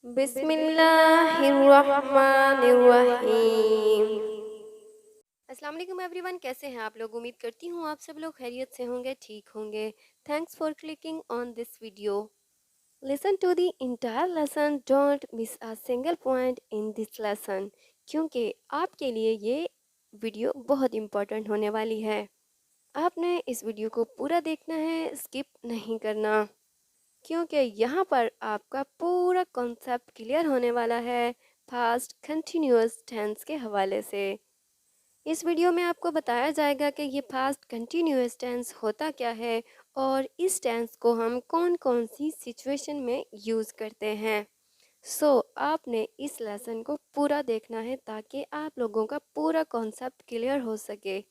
बिस्मिल्लाहिर्रहमानिर्रहीम। अस्सलाम वालेकुम एवरीवन, कैसे हैं आप लोग। उम्मीद करती हूँ आप सब लोग खैरियत से होंगे, ठीक होंगे। Thanks for clicking on this video. Listen to the entire lesson, don't miss a single point in this lesson, क्योंकि आपके लिए ये वीडियो बहुत इम्पोर्टेंट होने वाली है। आपने इस वीडियो को पूरा देखना है, स्किप नहीं करना, क्योंकि यहाँ पर आपका पूरा कॉन्सेप्ट क्लियर होने वाला है फास्ट कंटिन्यूअस टेंस के हवाले से। इस वीडियो में आपको बताया जाएगा कि ये फास्ट कंटिन्यूअस टेंस होता क्या है और इस टेंस को हम कौन कौन सी सिचुएशन में यूज़ करते हैं। आपने इस लेसन को पूरा देखना है ताकि आप लोगों का पूरा कॉन्सेप्ट क्लियर हो सके।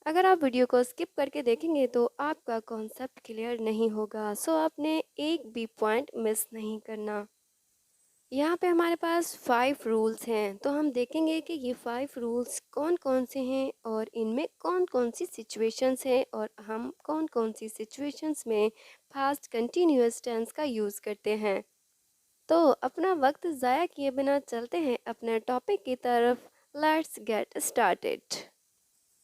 अगर आप वीडियो को स्किप करके देखेंगे तो आपका कॉन्सेप्ट क्लियर नहीं होगा। आपने एक भी पॉइंट मिस नहीं करना। यहाँ पे हमारे पास 5 रूल्स हैं, तो हम देखेंगे कि ये 5 रूल्स कौन कौन से हैं और इनमें कौन कौन सी सिचुएशंस हैं और हम कौन कौन सी सिचुएशंस में फास्ट कंटिन्यूअस टेंस का यूज़ करते हैं। तो अपना वक्त ज़ाया किए बिना चलते हैं अपने टॉपिक की तरफ। Let's get started.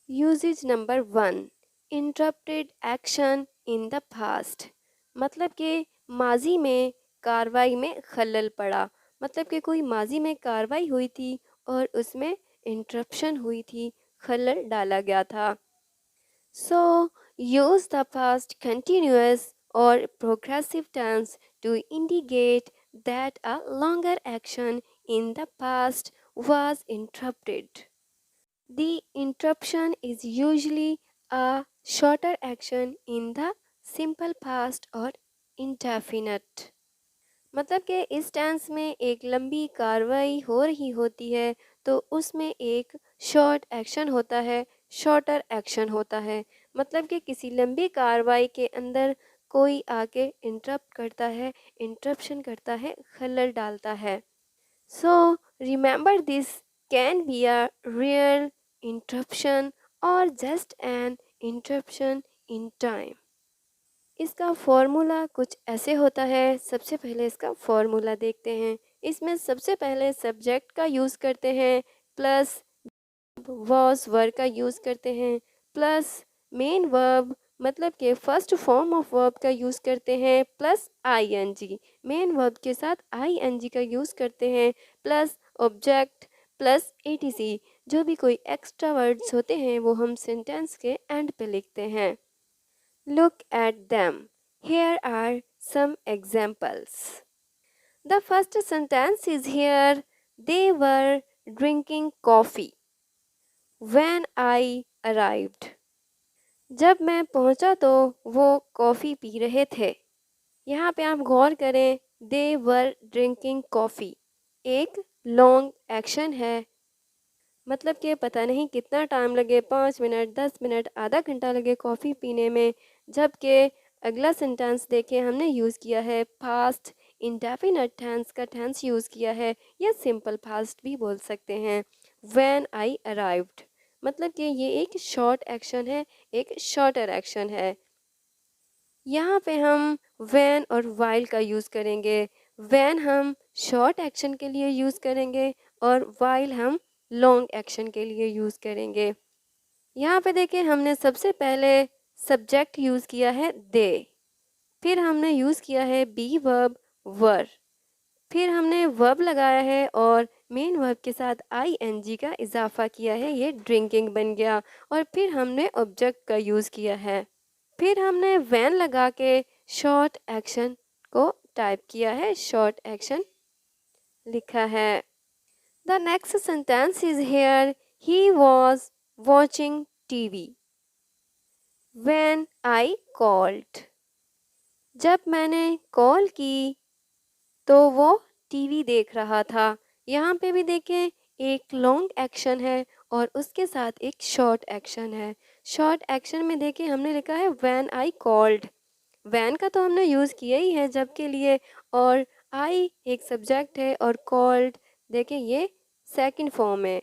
Usages number 1, interrupted action in the past. मतलब कि माजी में कार्रवाई में खलल पड़ा। मतलब कि कोई माजी में कार्रवाई हुई थी और उसमें इंटरप्शन हुई थी, खलल डाला गया था। यूज द पास्ट कंटिन्यूअस और progressive tense to indicate that a longer action in the past was interrupted. The interruption is usually a shorter action in the simple past or indefinite. मतलब कि इस टेंस में एक लंबी कार्रवाई हो रही होती है तो उसमें एक शॉर्ट एक्शन होता है, शॉर्टर एक्शन होता है। मतलब कि किसी लंबी कार्रवाई के अंदर कोई आके इंटरप्ट करता है, इंटरप्शन करता है, खलल डालता है। Remember this can be a real interruption or just an interruption in time. इसका फॉर्मूला कुछ ऐसे होता है। सबसे पहले इसका फॉर्मूला देखते हैं। इसमें सबसे पहले सब्जेक्ट का यूज़ करते हैं, प्लस वॉज वर्ब का यूज़ करते हैं, प्लस मेन वर्ब मतलब कि फर्स्ट फॉर्म ऑफ वर्ब का यूज़ करते हैं, प्लस आईएनजी। मेन वर्ब के साथ आईएनजी का यूज़ करते हैं, प्लस ऑब्जेक्ट, प्लस एटीसी। जो भी कोई एक्स्ट्रा वर्ड्स होते हैं वो हम सेंटेंस के एंड पे लिखते हैं। Look at them, here are some examples. The first sentence is here, they were drinking coffee when I arrived. जब मैं पहुंचा तो वो कॉफ़ी पी रहे थे। यहाँ पे आप गौर करें, दे वर ड्रिंकिंग कॉफ़ी एक लॉन्ग एक्शन है। मतलब कि पता नहीं कितना टाइम लगे, 5 मिनट, 10 मिनट, आधा घंटा लगे कॉफ़ी पीने में। जबकि अगला सेंटेंस देखें, हमने यूज़ किया है फास्ट इंडेफिनिट टेंस का टेंस यूज़ किया है, या सिंपल फास्ट भी बोल सकते हैं। व्हेन आई अराइव्ड मतलब कि ये एक शॉर्ट एक्शन है, एक शॉर्टर एक्शन है। यहाँ पे हम व्हेन और वाइल का यूज़ करेंगे। व्हेन हम शॉर्ट एक्शन के लिए यूज़ करेंगे और वाइल हम लॉन्ग एक्शन के लिए यूज़ करेंगे। यहाँ पे देखें, हमने सबसे पहले सब्जेक्ट यूज़ किया है दे, फिर हमने यूज़ किया है बी वर्ब वर, फिर हमने वर्ब लगाया है और मेन वर्ब के साथ आईएनजी का इजाफा किया है, ये ड्रिंकिंग बन गया। और फिर हमने ऑब्जेक्ट का यूज़ किया है, फिर हमने व्हेन लगा के शॉर्ट एक्शन को टाइप किया है, शॉर्ट एक्शन लिखा है। The next sentence is here, he was watching TV when I called. जब मैंने कॉल की तो वो टीवी देख रहा था। यहाँ पे भी देखें, एक लॉन्ग एक्शन है और उसके साथ एक शॉर्ट एक्शन है। शॉर्ट एक्शन में देखें, हमने लिखा है व्हेन आई कॉल्ड। व्हेन का तो हमने यूज़ किया ही है जब के लिए, और आई एक सब्जेक्ट है और कॉल्ड देखें ये सेकंड फॉर्म है,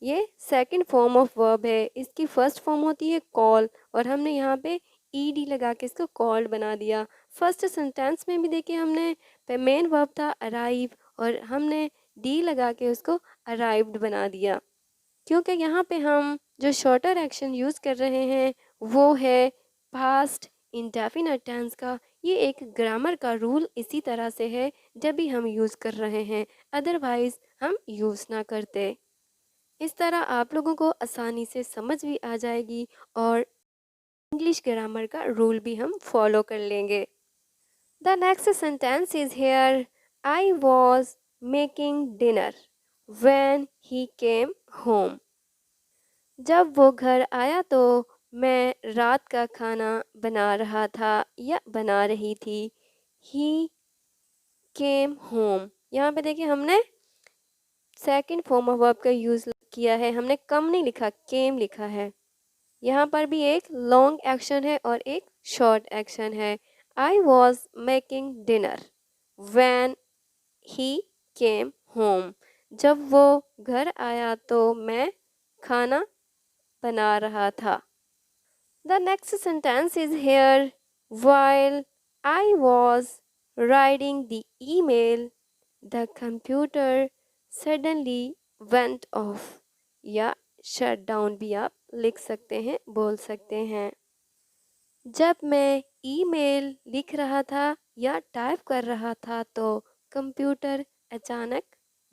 ये सेकंड फॉर्म ऑफ वर्ब है। इसकी फर्स्ट फॉर्म होती है कॉल और हमने यहाँ पे ईडी लगा के इसको कॉल्ड बना दिया। फर्स्ट सेंटेंस में भी देखिए, हमने पे मेन वर्ब था अराइव और हमने डी लगा के उसको अराइव्ड बना दिया, क्योंकि यहाँ पे हम जो शॉर्टर एक्शन यूज़ कर रहे हैं वो है पास्ट इंडेफिनिट टेंस का। ये एक ग्रामर का रूल इसी तरह से है जब भी हम यूज़ कर रहे हैं, अदरवाइज़ हम यूज़ ना करते। इस तरह आप लोगों को आसानी से समझ भी आ जाएगी और इंग्लिश ग्रामर का रूल भी हम फॉलो कर लेंगे। The next sentence is hair, I was making dinner when he came home. जब वो घर आया तो मैं रात का खाना बना रहा था या बना रही थी। ही केम होम, यहाँ पे देखिए हमने सेकंड फॉर्म ऑफ वर्ब का यूज़ किया है, हमने कम नहीं लिखा, केम लिखा है। यहाँ पर भी एक लॉन्ग एक्शन है और एक शॉर्ट एक्शन है। I was making dinner when he came home. जब वो घर आया तो मैं खाना बना रहा था। The next sentence is here. While I was writing the email, the computer suddenly went off. या shut down भी आप लिख सकते हैं, बोल सकते हैं। जब मैं ईमेल लिख रहा था या टाइप कर रहा था तो कंप्यूटर अचानक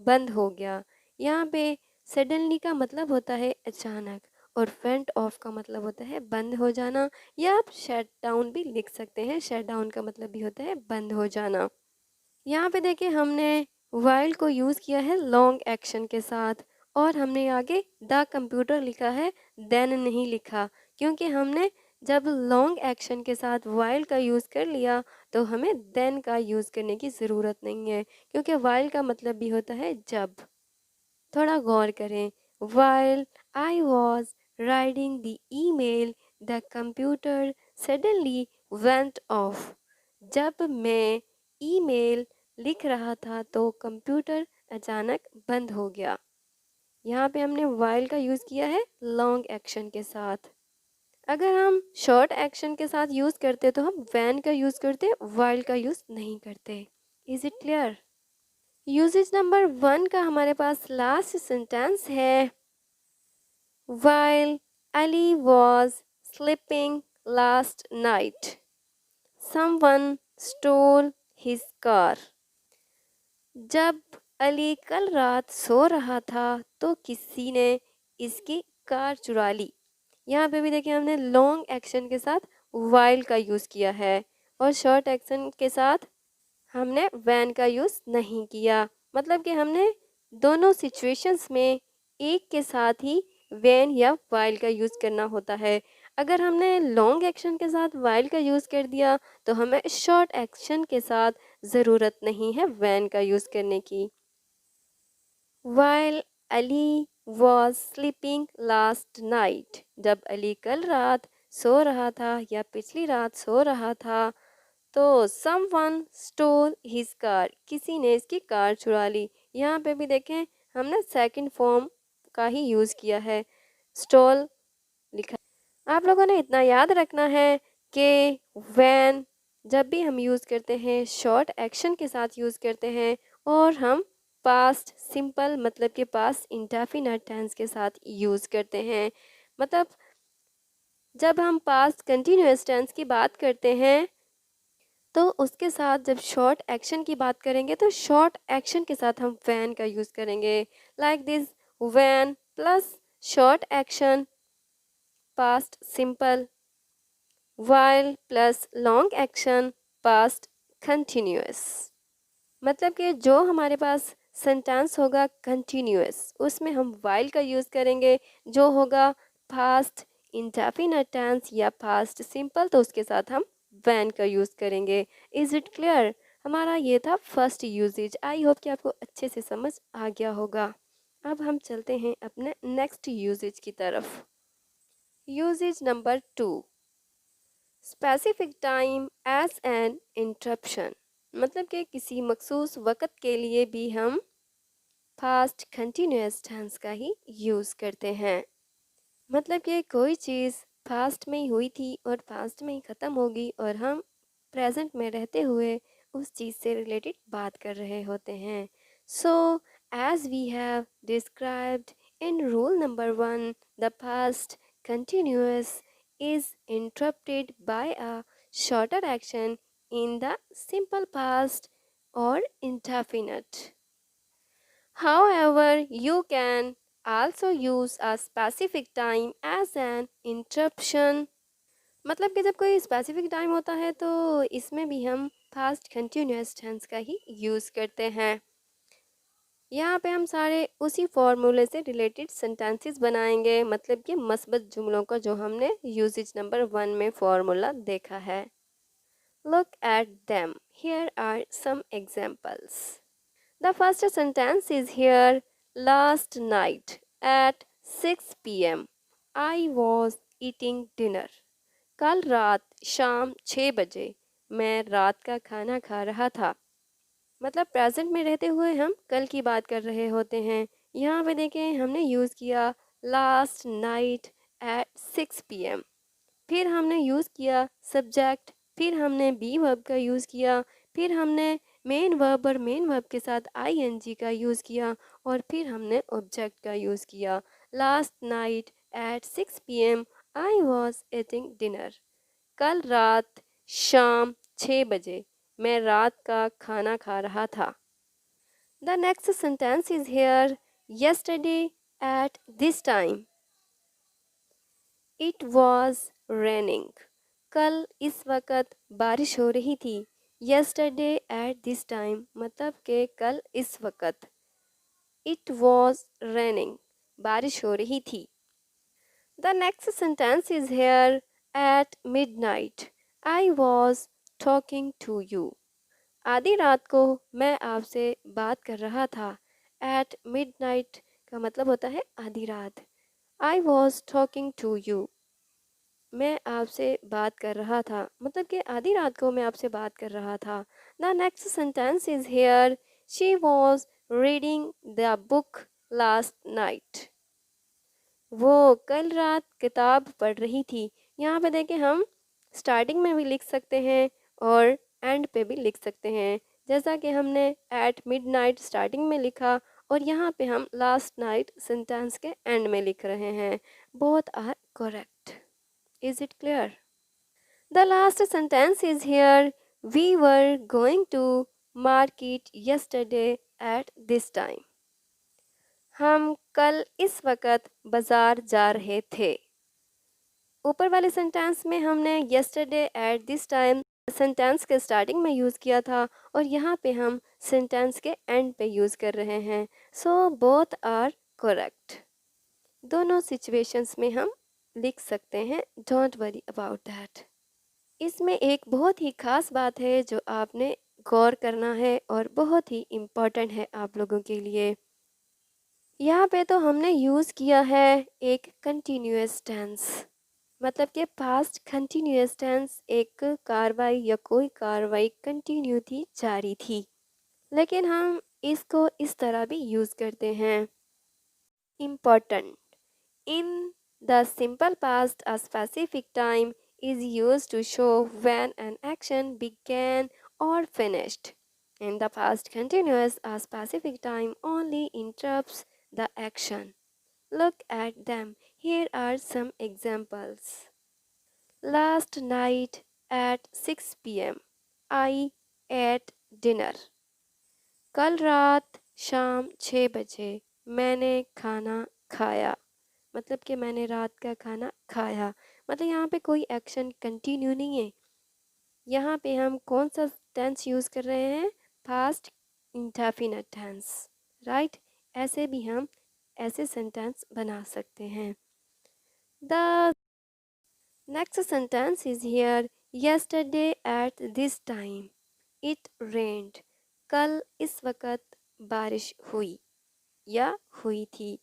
बंद हो गया। यहाँ पे सडनली का मतलब होता है अचानक और वेंट ऑफ का मतलब होता है बंद हो जाना, या आप शट डाउन भी लिख सकते हैं। शट डाउन का मतलब भी होता है बंद हो जाना। यहाँ पे देखिए हमने वाइल को यूज़ किया है लॉन्ग एक्शन के साथ और हमने आगे द कंप्यूटर लिखा है, देन नहीं लिखा, क्योंकि हमने जब लॉन्ग एक्शन के साथ वाइल का यूज़ कर लिया तो हमें देन का यूज़ करने की ज़रूरत नहीं है, क्योंकि वाइल का मतलब भी होता है जब। थोड़ा गौर करें। While I was writing the email the computer suddenly went of. जब मैं ईमेल लिख रहा था तो कंप्यूटर अचानक बंद हो गया। यहाँ पे हमने वाइल का यूज़ किया है लॉन्ग एक्शन के साथ। अगर हम शॉर्ट एक्शन के साथ यूज़ करते तो हम वैन का यूज़ करते, वाइल का यूज़ नहीं करते। Is it clear? Usages number 1 का हमारे पास लास्ट सेंटेंस है, while Ali was sleeping last night someone stole his car. जब अली कल रात सो रहा था तो किसी ने इसकी कार चुरा ली। यहाँ पे भी देखिए हमने लॉन्ग एक्शन के साथ वाइल का यूज़ किया है और शॉर्ट एक्शन के साथ हमने वैन का यूज़ नहीं किया। मतलब कि हमने दोनों सिचुएशंस में एक के साथ ही वैन या वाइल का यूज़ करना होता है। अगर हमने लॉन्ग एक्शन के साथ वाइल का यूज़ कर दिया तो हमें शॉर्ट एक्शन के साथ ज़रूरत नहीं है वैन का यूज़ करने की। While Ali was sleeping last night, जब अली कल रात सो रहा था या पिछली रात सो रहा था तो समवन स्टोल हिज कार, किसी ने इसकी कार चुरा ली। यहाँ पे भी देखें हमने सेकंड फॉर्म का ही यूज़ किया है, स्टोल लिखा। आप लोगों ने इतना याद रखना है कि व्हेन जब भी हम यूज़ करते हैं शॉर्ट एक्शन के साथ यूज़ करते हैं और हम पास्ट सिंपल मतलब कि पास्ट इंडेफिनिट टेंस के साथ यूज़ करते हैं। मतलब जब हम पास्ट कंटिन्यूअस टेंस की बात करते हैं तो उसके साथ जब शॉर्ट एक्शन की बात करेंगे तो शॉर्ट एक्शन के साथ हम वैन का यूज़ करेंगे। Like this, when plus short action past simple, while plus long action past continuous. मतलब कि जो हमारे पास सेंटेंस होगा कंटिन्यूअस उसमें हम वाइल का यूज़ करेंगे, जो होगा पास्ट इंडेफिनिट टेंस या पास्ट सिंपल तो उसके साथ हम वैन का यूज़ करेंगे। Is it clear? हमारा ये था फर्स्ट यूजेज। आई होप कि आपको अच्छे से समझ आ गया होगा। अब हम चलते हैं अपने नेक्स्ट यूजेज की तरफ। Usages number 2, specific time as an interruption. मतलब कि किसी मखसूस वक़्त के लिए भी हम पास्ट कंटिन्यूअस टेंस का ही यूज़ करते हैं। मतलब कि कोई चीज़ पास्ट में ही हुई थी और पास्ट में ही ख़त्म होगी और हम प्रेजेंट में रहते हुए उस चीज़ से रिलेटेड बात कर रहे होते हैं। So as we have described in rule number 1, the past continuous is interrupted by a shorter action in the simple past or indefinite. However, you can also use a specific time as an interruption. मतलब कि जब कोई specific time होता है तो इसमें भी हम फास्ट कंटिन्यूअस टेंस का ही यूज़ करते हैं। यहाँ पे हम सारे उसी फॉर्मूले से रिलेटेड सेंटेंसेस बनाएंगे, मतलब कि मस्बत जुमलों का जो हमने यूसेज नंबर 1 में फॉर्मूला देखा है। Look at them, here are some examples. The first sentence is here, last night at 6 PM I was eating dinner. कल रात शाम 6 बजे मैं रात का खाना खा रहा था। मतलब प्रेजेंट में रहते हुए हम कल की बात कर रहे होते हैं। यहाँ पे देखें हमने यूज़ किया लास्ट नाइट एट 6 PM, फिर हमने यूज़ किया सब्जेक्ट, फिर हमने बी वर्ब का यूज़ किया, फिर हमने मेन वर्ब और मेन वर्ब के साथ आईएनजी का यूज़ किया, और फिर हमने ऑब्जेक्ट का यूज़ किया। Last night at 6 PM I was eating dinner. कल रात शाम 6 बजे मैं रात का खाना खा रहा था। The next sentence is hair, yesterday at this time it was raining. कल इस वक्त बारिश हो रही थी। yesterday at this time मतलब के कल इस वक्त। इट वॉज रेनिंग बारिश हो रही थी। The next sentence is here, at midnight I was talking to you. आधी रात को मैं आपसे बात कर रहा था। एट midnight का मतलब होता है आधी रात। I was talking to you, मैं आपसे बात कर रहा था, मतलब कि आधी रात को मैं आपसे बात कर रहा था। The next sentence is hair, she was reading the book last night. वो कल रात किताब पढ़ रही थी। यहाँ पे देखें हम स्टार्टिंग में भी लिख सकते हैं और एंड पे भी लिख सकते हैं। जैसा कि हमने एट मिडनाइट स्टार्टिंग में लिखा और यहाँ पे हम लास्ट नाइट सेंटेंस के एंड में लिख रहे हैं। Both are correct. Is it clear? The last sentence is here, we were going to market yesterday at this time. हम कल इस वक्त बाजार जा रहे थे। ऊपर वाले सेंटेंस में हमने yesterday at this time sentence के स्टार्टिंग में यूज़ किया था और यहाँ पे हम सेंटेंस के एंड पे यूज़ कर रहे हैं। So both are correct. दोनों सिचुएशंस में हम लिख सकते हैं, डोंट वरी अबाउट दैट। इसमें एक बहुत ही ख़ास बात है जो आपने गौर करना है और बहुत ही इम्पोर्टेंट है आप लोगों के लिए। यहाँ पे तो हमने यूज़ किया है एक कंटिन्यूअस टेंस, मतलब कि पास्ट कंटिन्यूअस टेंस, एक कार्रवाई या कोई कार्रवाई कंटिन्यू थी, जारी थी। लेकिन हम इसको इस तरह भी यूज़ करते हैं। Important, in the simple past, a specific time is used to show when an action began or finished. In the past continuous, a specific time only interrupts the action. Look at them. Here are some examples. Last night at 6 PM, I ate dinner. कल रात शाम 6 बजे मैंने खाना खाया। मतलब कि मैंने रात का खाना खाया, मतलब यहाँ पे कोई एक्शन कंटिन्यू नहीं है। यहाँ पे हम कौन सा टेंस यूज़ कर रहे हैं? Past indefinite tense, right. ऐसे भी हम ऐसे सेंटेंस बना सकते हैं। The next sentence is here, yesterday at this time it rained। कल इस वक्त बारिश हुई या हुई थी।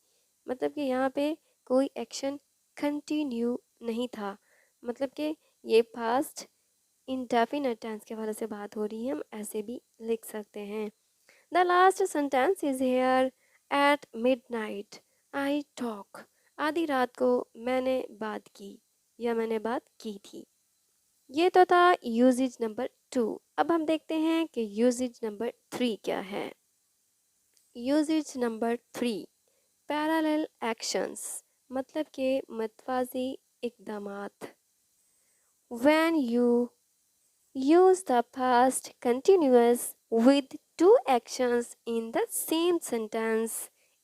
मतलब कि यहाँ पे कोई एक्शन कंटिन्यू नहीं था, मतलब कि ये पास्ट इंडेफिनिट टेंस के वाले से बात हो रही है, हम ऐसे भी लिख सकते हैं। The last sentence is here, at midnight I talk. आधी रात को मैंने बात की या मैंने बात की थी। ये तो था यूजेज नंबर 2। अब हम देखते हैं कि यूजेज नंबर 3 क्या है। यूजेज नंबर 3, पैरेलल एक्शंस, मतलब के मतवाजी इक़दामात। When you use the past continuous with two actions in the same sentence,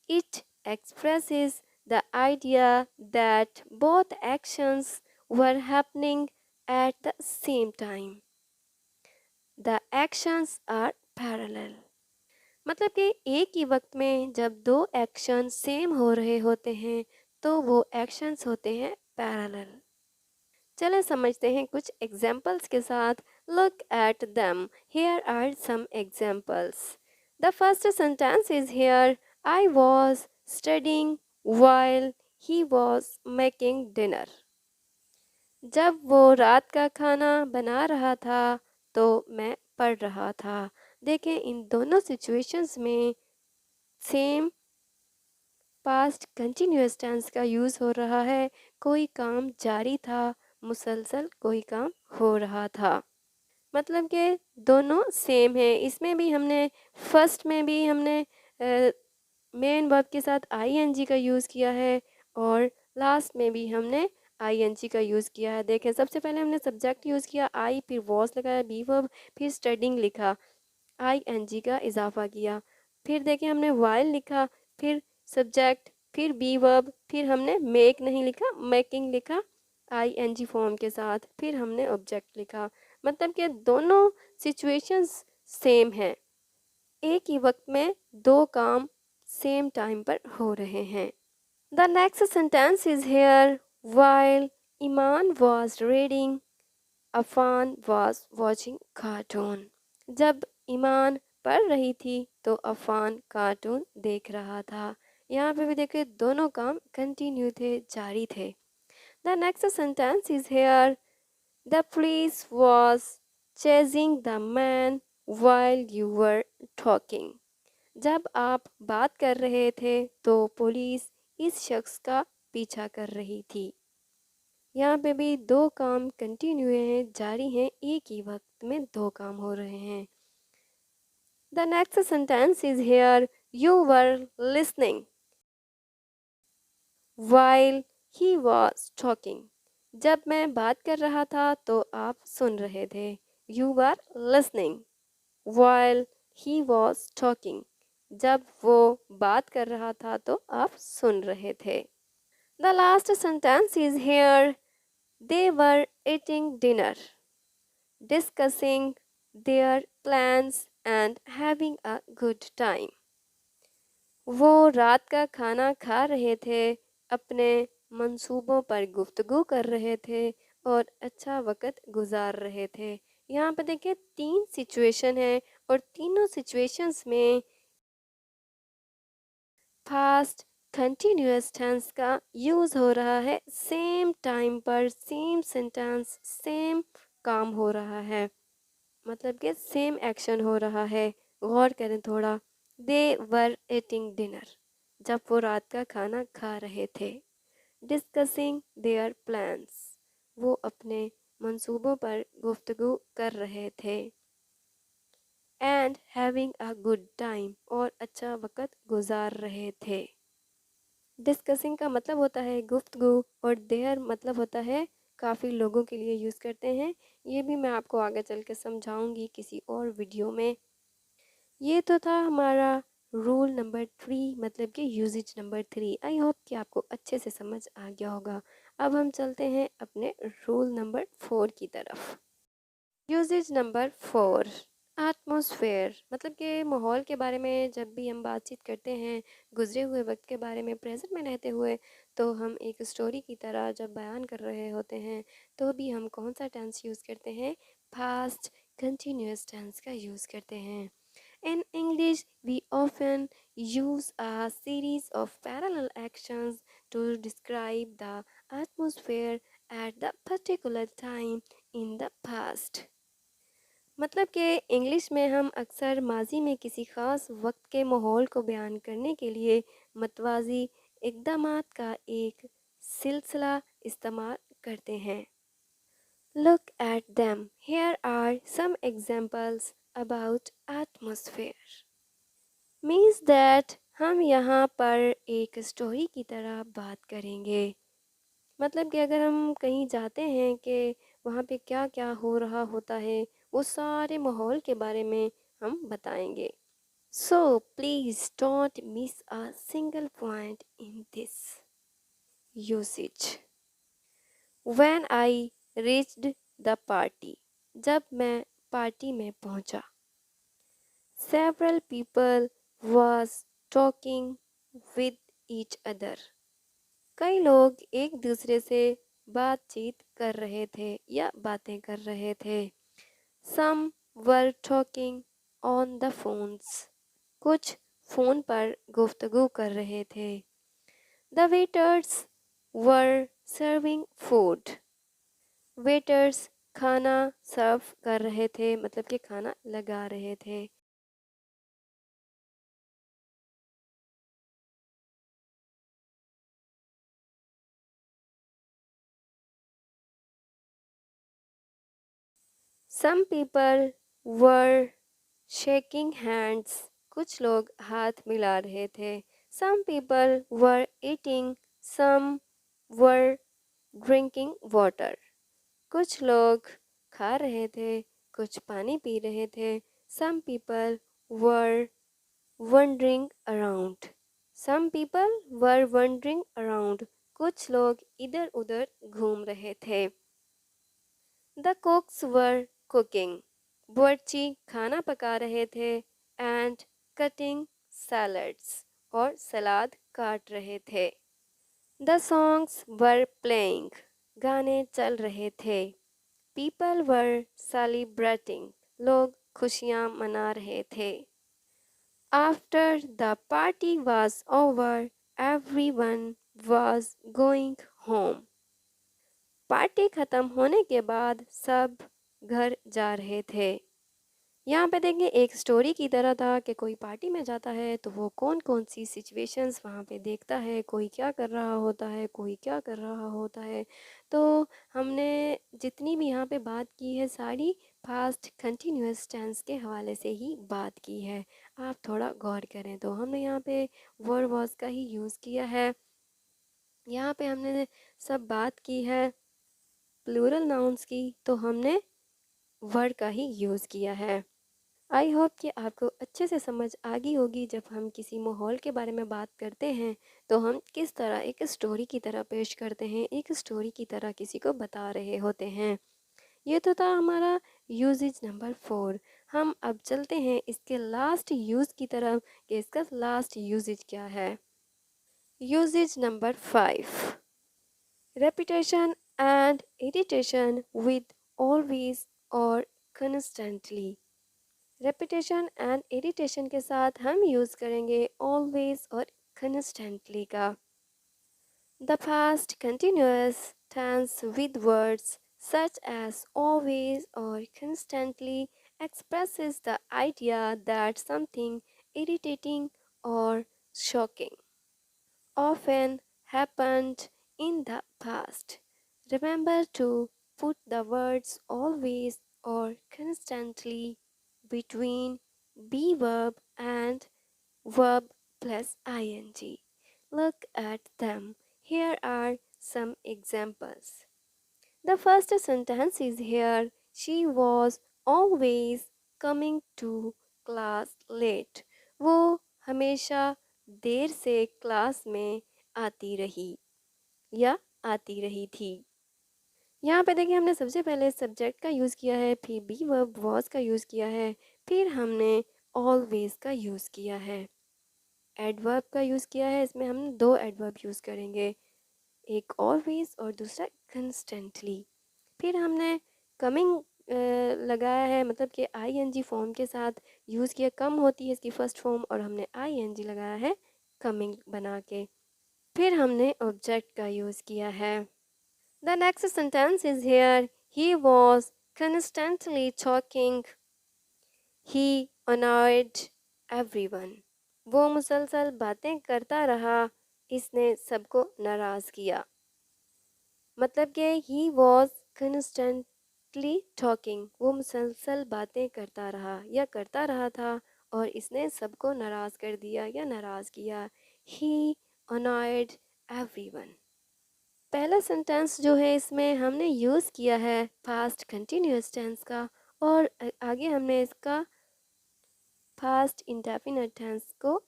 it expresses the idea that both actions were happening at the same time. The actions are parallel. मतलब कि एक ही वक्त में जब दो action same हो रहे होते हैं तो वो एक्शंस होते हैं पैरेलल। चलें समझते हैं कुछ एग्जाम्पल्स के साथ। Look at them, here are some examples. The first sentence is here, I was studying while he was making dinner. जब वो रात का खाना बना रहा था तो मैं पढ़ रहा था। देखें इन दोनों सिचुएशंस में सेम पास्ट कंटिन्यूअस टेंस का यूज़ हो रहा है। कोई काम जारी था, मुसलसल कोई काम हो रहा था। मतलब कि दोनों सेम है। इसमें भी हमने फर्स्ट में भी हमने मेन वर्ब के साथ आईएनजी का यूज़ किया है और लास्ट में भी हमने आईएनजी का यूज़ किया है। देखें सबसे पहले हमने सब्जेक्ट यूज़ किया आई, फिर वॉज लगाया, बी वर्ब, फिर स्टडिंग लिखा, आईएनजी का इजाफा किया। फिर देखें हमने वाइल लिखा, फिर सब्जेक्ट, फिर बी वर्ब, फिर हमने मेक नहीं लिखा, मेकिंग लिखा आईएनजी फॉर्म के साथ, फिर हमने ऑब्जेक्ट लिखा। मतलब कि दोनों सिचुएशंस सेम हैं। एक ही वक्त में दो काम सेम टाइम पर हो रहे हैं। The next sentence is here, while Iman was reading Afan was watching cartoon. जब ईमान पढ़ रही थी तो अफान कार्टून देख रहा था। यहाँ पे भी देखिए दोनों काम कंटिन्यू थे, जारी थे। The next sentence is hair, the police was chasing the man while you were talking. जब आप बात कर रहे थे तो पुलिस इस शख्स का पीछा कर रही थी। यहाँ पे भी दो काम कंटिन्यू हैं, जारी हैं, एक ही वक्त में दो काम हो रहे हैं। The next sentence is hair, you were listening while he was talking. जब मैं बात कर रहा था तो आप सुन रहे थे। You were listening while he was talking. जब वो बात कर रहा था तो आप सुन रहे थे। The last sentence is hair, they were eating dinner, discussing their plans and having a good time. वो रात का खाना खा रहे थे, अपने मंसूबों पर गुफ्तगू कर रहे थे और अच्छा वक़्त गुजार रहे थे। यहाँ पर देखिए तीन सिचुएशन है और तीनों सिचुएशंस में फास्ट कंटिन्यूअस टेंस का यूज़ हो रहा है। सेम टाइम पर सेम सेंटेंस सेम काम हो रहा है, मतलब कि सेम एक्शन हो रहा है। गौर करें थोड़ा। दे वर ईटिंग डिनर, जब वो रात का खाना खा रहे थे। डिस्कसिंग देयर प्लान्स, वो अपने मंसूबों पर गुफ्तगू कर रहे थे। And having a good time, और अच्छा वक़्त गुजार रहे थे। डिस्कसिंग का मतलब होता है गुफ्तगू और देयर मतलब होता है काफ़ी लोगों के लिए यूज़ करते हैं। ये भी मैं आपको आगे चल के समझाऊंगी किसी और वीडियो में। ये तो था हमारा रूल नंबर 3, मतलब कि यूजेज नंबर 3। आई होप कि आपको अच्छे से समझ आ गया होगा। अब हम चलते हैं अपने रूल नंबर 4 की तरफ। यूजेज नंबर 4, एटमॉस्फेयर, मतलब कि माहौल के बारे में जब भी हम बातचीत करते हैं गुजरे हुए वक्त के बारे में प्रेजेंट में रहते हुए, तो हम एक स्टोरी की तरह जब बयान कर रहे होते हैं तो भी हम कौन सा टेंस यूज़ करते हैं? पास्ट कंटिन्यूअस टेंस का यूज़ करते हैं। In English, we often use a series of parallel actions to describe the atmosphere at the particular time in the past. मतलब कि इंग्लिश में हम अक्सर माजी में किसी ख़ास वक्त के माहौल को बयान करने के लिए मतवाज़ी इक़दामात का एक सिलसिला इस्तेमाल करते हैं। Look at them. Here are some examples about atmosphere. Means that हम यहाँ पर एक स्टोरी की तरह बात करेंगे। मतलब कि अगर हम कहीं जाते हैं कि वहाँ पे क्या क्या हो रहा होता है, वो सारे माहौल के बारे में हम बताएंगे। So please don't miss a single point in this usage. When I reached the party, जब मैं पार्टी में पहुंचा। Several people was talking with each other, कई लोग एक दूसरे से बातचीत कर रहे थे या बातें कर रहे थे। Some were talking on the phones, कुछ फ़ोन पर गुफ्तगू कर रहे थे। The waiters were serving food, waiters खाना सर्व कर रहे थे, मतलब कि खाना लगा रहे थे। Some people were shaking hands, कुछ लोग हाथ मिला रहे थे। Some people were eating, some were drinking water, कुछ लोग खा रहे थे, कुछ पानी पी रहे थे। Some people were wandering around, some people were wandering around, कुछ लोग इधर उधर घूम रहे थे। द कुक्स वर कुकिंग, बावर्ची खाना पका रहे थे। एंड कटिंग सैलड्स, और सलाद काट रहे थे। द सॉन्ग्स वर प्लेइंग, गाने चल रहे थे। पीपल वर सेलिब्रेटिंग, लोग खुशियाँ मना रहे थे। After the party was over, everyone was going home, party ख़त्म होने के बाद सब घर जा रहे थे। यहाँ पे देखेंगे एक स्टोरी की तरह था कि कोई पार्टी में जाता है तो वो कौन कौन सी सिचुएशंस वहाँ पे देखता है, कोई क्या कर रहा होता है, कोई क्या कर रहा होता है। तो हमने जितनी भी यहाँ पे बात की है सारी पास्ट कंटिन्यूअस टेंस के हवाले से ही बात की है। आप थोड़ा गौर करें तो हमने यहाँ पे वर्ड वॉज का ही यूज़ किया है। यहाँ पे हमने सब बात की है प्लूरल नाउन्स की, तो हमने वर्ड का ही यूज़ किया है। आई होप कि आपको अच्छे से समझ आ गई होगी जब हम किसी माहौल के बारे में बात करते हैं तो हम किस तरह एक स्टोरी की तरह पेश करते हैं, एक स्टोरी की तरह किसी को बता रहे होते हैं। ये तो था हमारा यूजेज नंबर 4। हम अब चलते हैं इसके लास्ट यूज़ की तरफ कि इसका लास्ट यूजेज क्या है। Usages number 5, repetition and irritation with always और कंस्टेंटली। रेपिटेशन एंड इरिटेशन के साथ हम यूज़ करेंगे ऑलवेज और कंस्टेंटली का। The past continuous tense with words such as always or constantly expresses the idea that something irritating or shocking often happened in the past. Remember to put the words always or constantly between be verb and verb plus ing. Look at them. Here are some examples. The first sentence is here. She was always coming to class late. वो हमेशा देर से class में आती रही या आती रही थी। यहाँ पे देखिए हमने सबसे पहले सब्जेक्ट का यूज़ किया है, फिर बी वर्ब वॉज का यूज़ किया है, फिर हमने ऑलवेज का यूज़ किया है। एडवर्ब का यूज़ किया है, इसमें हम दो एडवर्ब यूज़ करेंगे, एक ऑलवेज और दूसरा कंस्टेंटली। फिर हमने कमिंग लगाया है, मतलब कि आईएनजी फॉर्म के साथ यूज़ किया, कम होती है इसकी फर्स्ट फॉर्म और हमने आईएनजी लगाया है कमिंग बना के। फिर हमने ऑब्जेक्ट का यूज़ किया है। The next sentence is here. He was constantly talking. He annoyed everyone. वो मुसलसल बातें करता रहा, इसने सबको नाराज़ किया। मतलब कि he was constant continuously talking, वो मुसलसल बातें करता रहा या करता रहा था और इसने सबको नाराज़ कर दिया या नाराज़ किया। ही अनॉयड एवरीवन। पहला सेंटेंस जो है इसमें हमने यूज़ किया है पास्ट कंटिन्यूअस टेंस का और आगे हमने इसका पास्ट इंडेफिनिट टेंस को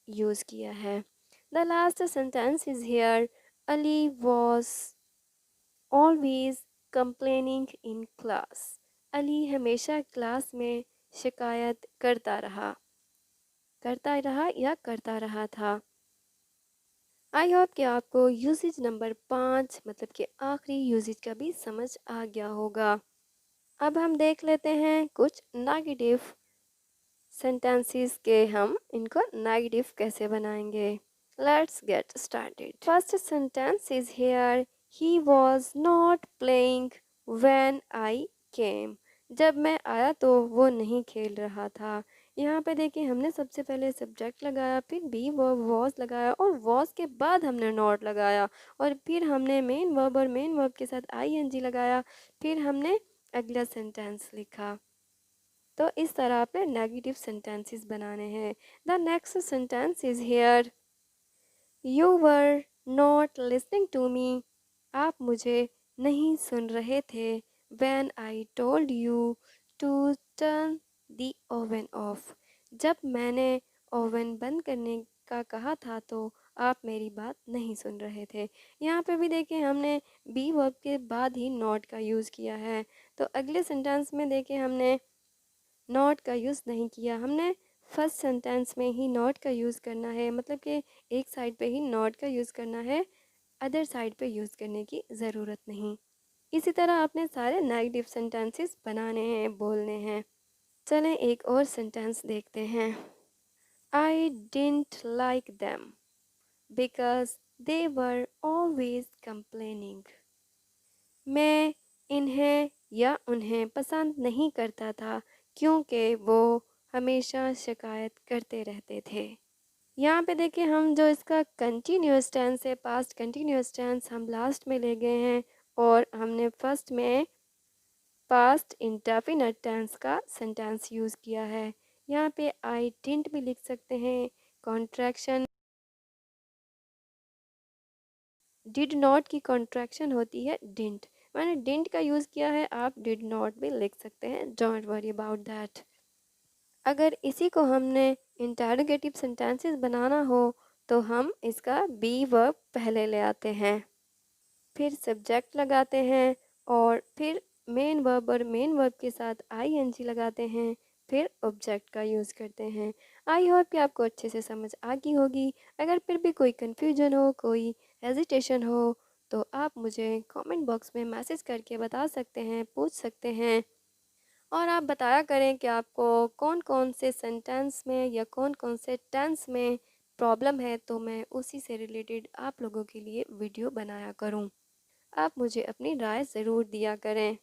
यूज़ किया है। The last sentence is here, Ali was always complaining in class. Ali हमेशा क्लास में शिकायत करता रहा था। आई होप कि आपको यूसेज नंबर 5 मतलब कि आखिरी यूसेज का भी समझ आ गया होगा। अब हम देख लेते हैं कुछ नेगेटिव सेंटेंसेस के हम इनको नेगेटिव कैसे बनाएंगे। Let's get started. First sentence is here, he was not playing when I came. जब मैं आया तो वो नहीं खेल रहा था। यहाँ पे देखिए हमने सबसे पहले सब्जेक्ट लगाया, फिर बी वर्ब वॉज लगाया और वॉज के बाद हमने नॉट लगाया और फिर हमने मेन वर्ब और मेन वर्ब के साथ आईएनजी लगाया, फिर हमने अगला सेंटेंस लिखा। तो इस तरह पे नेगेटिव सेंटेंसेस बनाने हैं। The next sentence is here, you were not listening to me. आप मुझे नहीं सुन रहे थे। When I told you to turn the oven off. जब मैंने ओवन बंद करने का कहा था तो आप मेरी बात नहीं सुन रहे थे। यहाँ पे भी देखिए हमने बी वर्ब के बाद ही नॉट का यूज़ किया है। तो अगले सेंटेंस में देखिए हमने नॉट का यूज़ नहीं किया, हमने फर्स्ट सेंटेंस में ही नॉट का यूज़ करना है, मतलब कि एक साइड पे ही नॉट का यूज़ करना है, अदर साइड पे यूज़ करने की ज़रूरत नहीं। इसी तरह आपने सारे नेगेटिव सेंटेंसेस बनाने हैं, बोलने हैं। चलें एक और सेंटेंस देखते हैं। I didn't like them because they were always complaining. मैं इन्हें या उन्हें पसंद नहीं करता था क्योंकि वो हमेशा शिकायत करते रहते थे। यहाँ पे देखिए हम जो इसका कंटिन्यूअस टेंस है, पास्ट कंटिन्यूअस टेंस, हम लास्ट में ले गए हैं और हमने फर्स्ट में पास्ट इंडेफिनिट टेंस का सेंटेंस यूज़ किया है। यहाँ पे आई डिडंट भी लिख सकते हैं, कॉन्ट्रैक्शन डिड नॉट की कॉन्ट्रैक्शन होती है डिडंट, मैंने डिडंट का यूज़ किया है, आप डिड नॉट भी लिख सकते हैं, डोंट वरी अबाउट दैट। अगर इसी को हमने इंटरोगेटिव सेंटेंसेस बनाना हो तो हम इसका बी वर्ब पहले ले आते हैं, फिर सब्जेक्ट लगाते हैं और फिर मेन वर्ब और मेन वर्ब के साथ आईएनजी लगाते हैं, फिर ऑब्जेक्ट का यूज़ करते हैं। आई होप कि आपको अच्छे से समझ आ गई होगी। अगर फिर भी कोई कन्फ्यूजन हो, कोई हेजिटेशन हो तो आप मुझे कमेंट बॉक्स में मैसेज करके बता सकते हैं, पूछ सकते हैं और आप बताया करें कि आपको कौन कौन से सेंटेंस में या कौन कौन से टेंस में प्रॉब्लम है, तो मैं उसी से रिलेटेड आप लोगों के लिए वीडियो बनाया करूं। आप मुझे अपनी राय ज़रूर दिया करें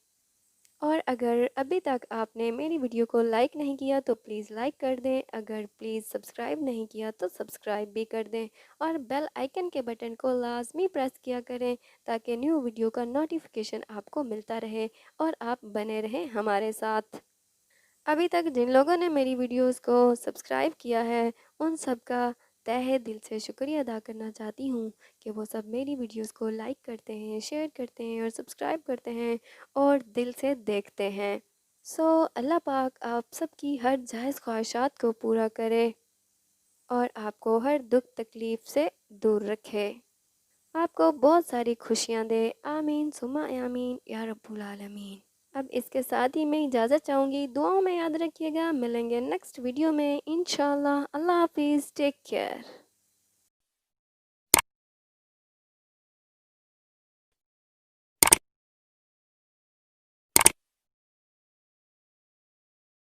और अगर अभी तक आपने मेरी वीडियो को लाइक नहीं किया तो प्लीज़ लाइक कर दें, अगर प्लीज़ सब्सक्राइब नहीं किया तो सब्सक्राइब भी कर दें और बेल आइकन के बटन को लाजमी प्रेस किया करें ताकि न्यू वीडियो का नोटिफिकेशन आपको मिलता रहे और आप बने रहें हमारे साथ। अभी तक जिन लोगों ने मेरी वीडियोस को सब्सक्राइब किया है उन सब का तहे दिल से शुक्रिया अदा करना चाहती हूँ कि वो सब मेरी वीडियोस को लाइक करते हैं, शेयर करते हैं और सब्सक्राइब करते हैं और दिल से देखते हैं। सो अल्लाह पाक आप सबकी हर जायज़ ख्वाहिशात को पूरा करे और आपको हर दुख तकलीफ़ से दूर रखे, आपको बहुत सारी खुशियाँ दे। आमीन सुम्मा आमीन या रब्बुल आलमीन। अब इसके साथ ही मैं इजाज़त चाहूँगी, दुआओं में याद रखिएगा, मिलेंगे नेक्स्ट वीडियो में इंशाल्लाह। अल्लाह हाफिज़, टेक केयर।